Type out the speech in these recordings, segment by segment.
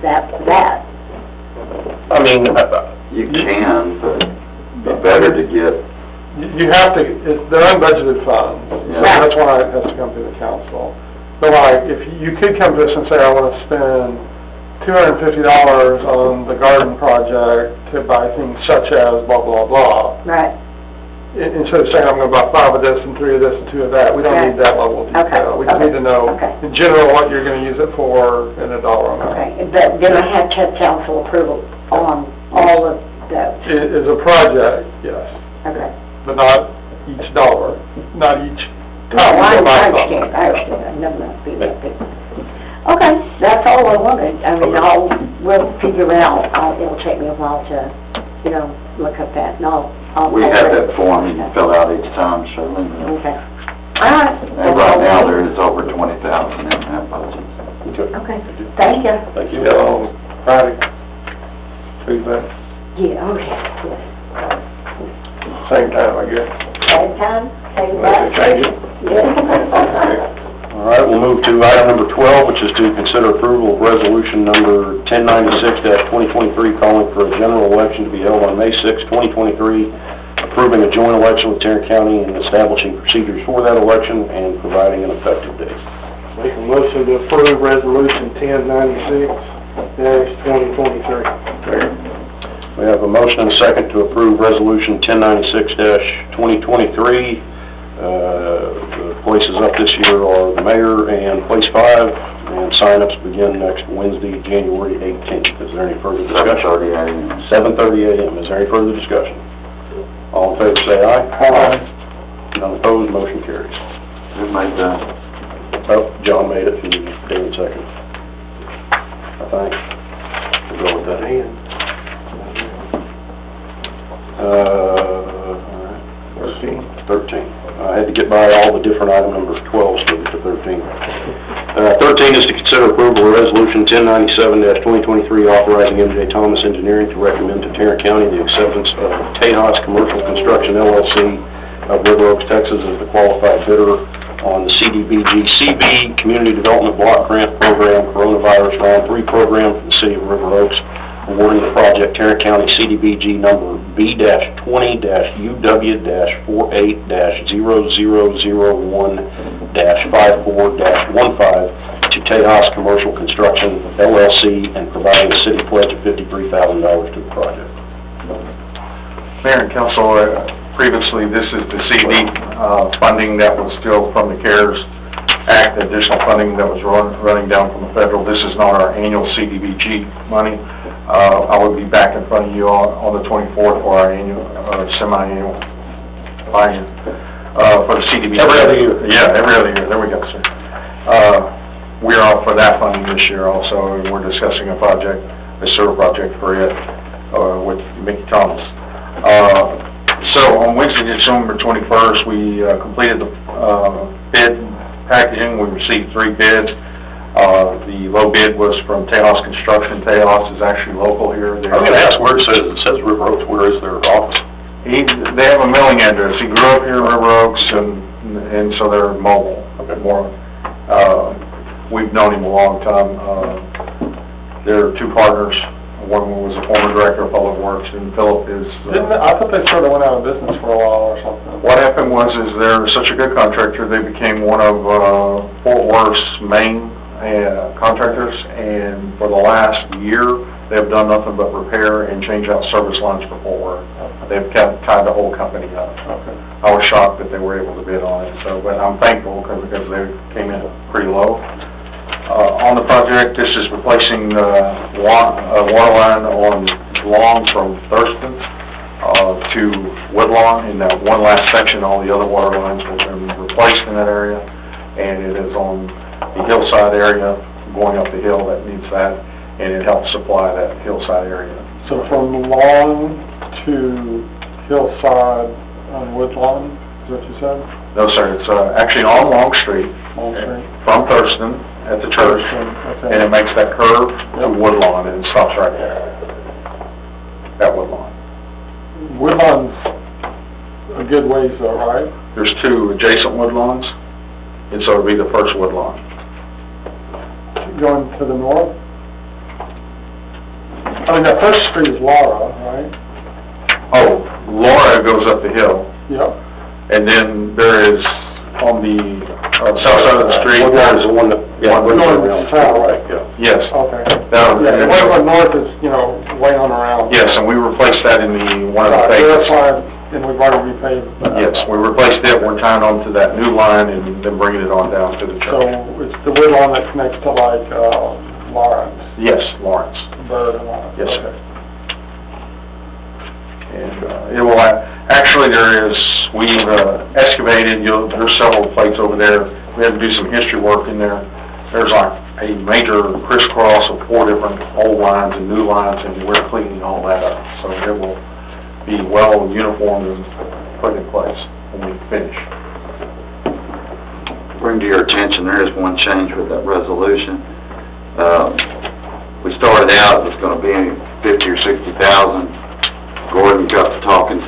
that. I mean, You can, but it'd be better to get, You have to, they're unbudgeted funds, so Yeah. that's why it has to come through the council. But like, if you could come to us and say, I want to spend $250 on the garden project to buy things such as blah, blah, blah. Right. Instead of saying, I'm going to buy 5 of this and 3 of this and 2 of that, we don't Right. need that level of detail. Okay. We just need to know, Okay. in general, what you're going to use it for and a dollar amount. Okay, but then I have to have council approval on all of those. It is a project, yes, Okay. but not each dollar, not each No, time I you go buy something. understand, I never know, be that big. Okay, that's all I wanted, I mean, we'll figure it out, it'll take me a while to, look up that, and I'll. we have that form you can fill out each time, Shirley. Okay, all right. And right now, there is over 20,000 in that budget. Okay, thank you. thank you. Friday, Tuesday, Yeah, okay, yes. same time, I guess. Same time, same Unless they change it. Yeah. All right, we'll move to item number 12, which is to consider approval of resolution number 1096-2023, calling for a general election to be held on May 6, 2023, approving a joint election with Tarrant County and establishing procedures for that election and providing an effective date. Make a motion to approve resolution 1096-2023. We have a motion and a second to approve resolution 1096-2023. The places up this year are the mayor and place 5, and sign-ups begin next Wednesday, January 18th. Is there any further discussion? 7:30 a.m. 7:30 a.m. Is there any further discussion? All in favor say aye. Aye. None opposed, motion carries. Who made that? Oh, John made it and David second. I think. We'll go with that. All right. 13. I had to get by all the different item numbers 12 to get to 13. 13 is to consider approval of resolution 1097-2023 authorizing M.J. Thomas Engineering to recommend to Tarrant County the acceptance of Tejas Commercial Construction LLC of River Oaks, Texas as the qualified bidder on the CDBG-CB Community Development Block Grant Program Coronavirus Round 3 program for the City of River Oaks, awarding the project Tarrant County CDBG number B-20-UW-48-0001-54-15 to Tejas Commercial Construction LLC and providing a city pledge of $53,000 to the project. Mayor and Council, previously this is the CD funding that was still from the CARES Act, additional funding that was running down from the federal. This is not our annual CDBG money. I will be back in front of you on the 24th for our annual, semi-annual buy-in for the CDBG. Every other year. Yeah, every other year. There we go, sir. We're out for that funding this year also, and we're discussing a project, a sewer project for it with Mickey Thomas. So on Wednesday, December 21st, we completed the bid packaging. We received 3 bids. The low bid was from Tejas Construction. Tejas is actually local here. I was going to ask where it says River Oaks, where is their office? They have a mailing address. He grew up here in River Oaks, and so they're mobile. Okay. More. We've known him a long time. They're 2 partners. One was a former director of public works, and Philip is... I thought they sort of went out of business for a while or something. What happened was they're such a good contractor, they became one of Fort Worth's main contractors, and for the last year, they've done nothing but repair and change out service lines for Fort Worth. They've tied the whole company up. Okay. I was shocked that they were able to bid on it, but I'm thankful because they came in pretty low. On the project, this is replacing water line on Long from Thurston to Woodlawn. In that one last section, all the other water lines have been replaced in that area, and it is on the hillside area going up the hill that needs that, and it helps supply that hillside area. So from Long to Hillside on Woodlawn, is that what you said? No, sir, it's actually on Long Street. Long Street? From Thurston at the church, Okay. and it makes that curve to Woodlawn, and it stops right there at Woodlawn. Woodlawn's a good ways though, right? There's 2 adjacent woodlawns, and so it'll be the first woodlawn. Going to the north? I mean, that first street is Laura, right? Oh, Laura goes up the hill, Yep. and then there is on the south side of the street. There's the one that, yeah, One brings it going around, south. right, yeah. Yes. Okay. That- Yeah, the one going north is, you know, way on around. Yes, and we replaced that in the, one of the Right, so phases. that's why, and we've already repaved that. Yes, we replaced it, we're tying onto that new line and then bringing it on down to the So church. it's the wood line that connects to like, Lawrence, Yes, Lawrence. Bird and Lawrence. Yes, sir. Okay. And, it will, actually, there is, we've excavated, there's several plates over there. We had to do some history work in there. There's like a major crisscross of 4 different old lines and new lines, and we're cleaning all that up. So it will be well uniformed and put in place when we finish. Bring to your attention, there is one change with that resolution. We started out, it was gonna be 50 or 60,000. Gordon got to talking to,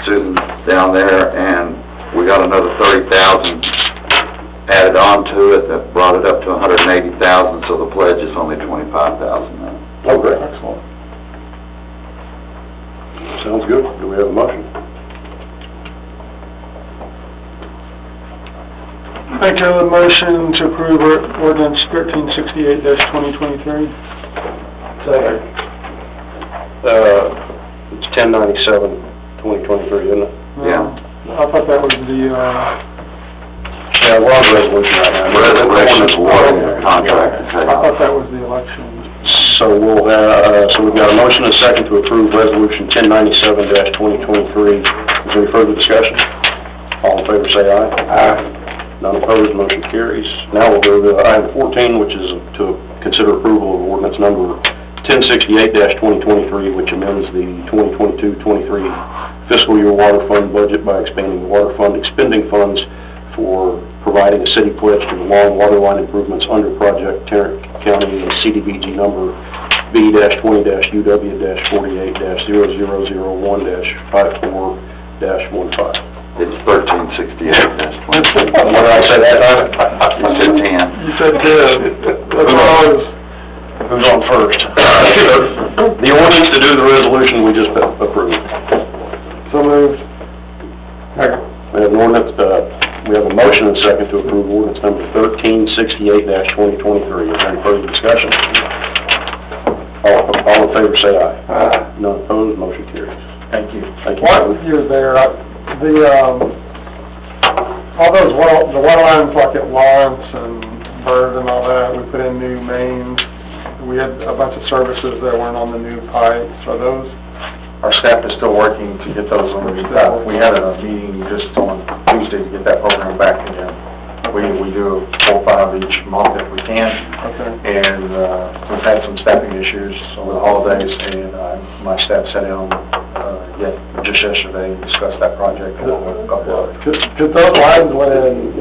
Susan down there, and we got another 30,000 added on to it, that brought it up to 180,000, so the pledge is only 25,000 now. Oh, great. Excellent. Sounds good. Do we have a motion? Make a motion to approve ordinance 1368-2023. Second. It's 1097, 2023, isn't it? Yeah. I thought that was the, Yeah, we're on the resolution right now. Resolution awarding the contract to I take. thought that was the election. So we'll have, so we've got a motion and a second to approve resolution 1097-2023. Is there any further discussion? All in favor say aye. Aye. None opposed, motion carries. Now we'll go to item 14, which is to consider approval of ordinance number 1068-2023, which amends the 2022-23 fiscal year water fund budget by expanding the water fund expending funds for providing a city pledge to the long water line improvements under project Tarrant County CDBG number B-20-UW-48-0001-54-15. It's 1368, that's What did I say that time? You said 10. You said good. That's what I was, Who's on first? The ordinance to do the resolution we just approved. so moved. We have an ordinance, we have a motion and second to approve ordinance number 1368-2023. Is there any further discussion? All in favor say aye. Aye. None opposed, motion carries. Thank you. Thank you. While you're there, all those the water lines like at Lawrence and Bird and all that, we put in new mains. We had a bunch of services that weren't on the new pipes. Are those? Our staff is still working to get those on the new path. We had a meeting just on Tuesday to get that program back again. We do 4 or 5 each month if we can. Okay. And, we've had some staffing issues over the holidays, and, my staff sat down, just yesterday and discussed that project along with a couple others. Cause those lines went in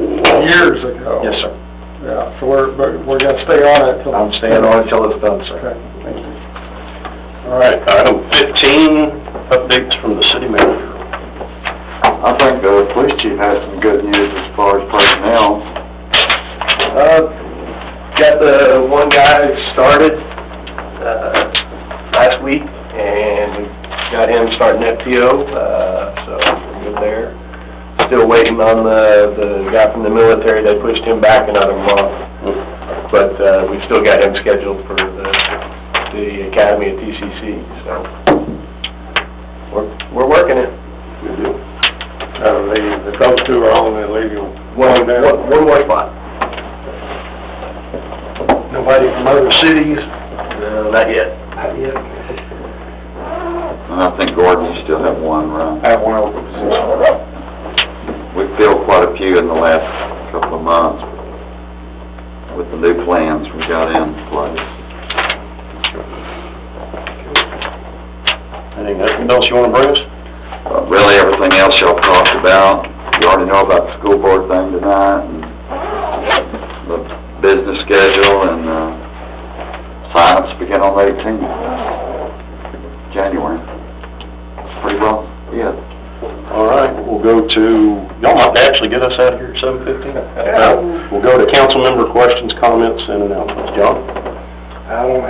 years ago. Yes, sir. Yeah, so we're gonna stay on it till. I'm staying on it till it's done, sir. Okay, thank you. All right, item 15, updates from the city manager. I think the police chief has some good news as far as personnel. Got the one guy started, last week, and we got him starting FTO, so we're good there. Still waiting on the guy from the military. They pushed him back another month, but, we've still got him scheduled for the academy at TCC, so we're working it. Good deal. Those 2 are on the illegal. One more spot. Nobody from other cities? No, not yet. Not yet. And I think Gordon, you still have one, right? I have one open position. We filled quite a few in the last couple of months with the new plans we got in place. Anything else you want to bring us? Really, everything else y'all talked about, you already know about the school board thing tonight, and the business schedule, and, sign-ups begin on the 18th, January. Pretty well, yeah. All right, we'll go to, y'all might actually get us out of here at 7:15. We'll go to council member questions, comments, and announcements. John? I don't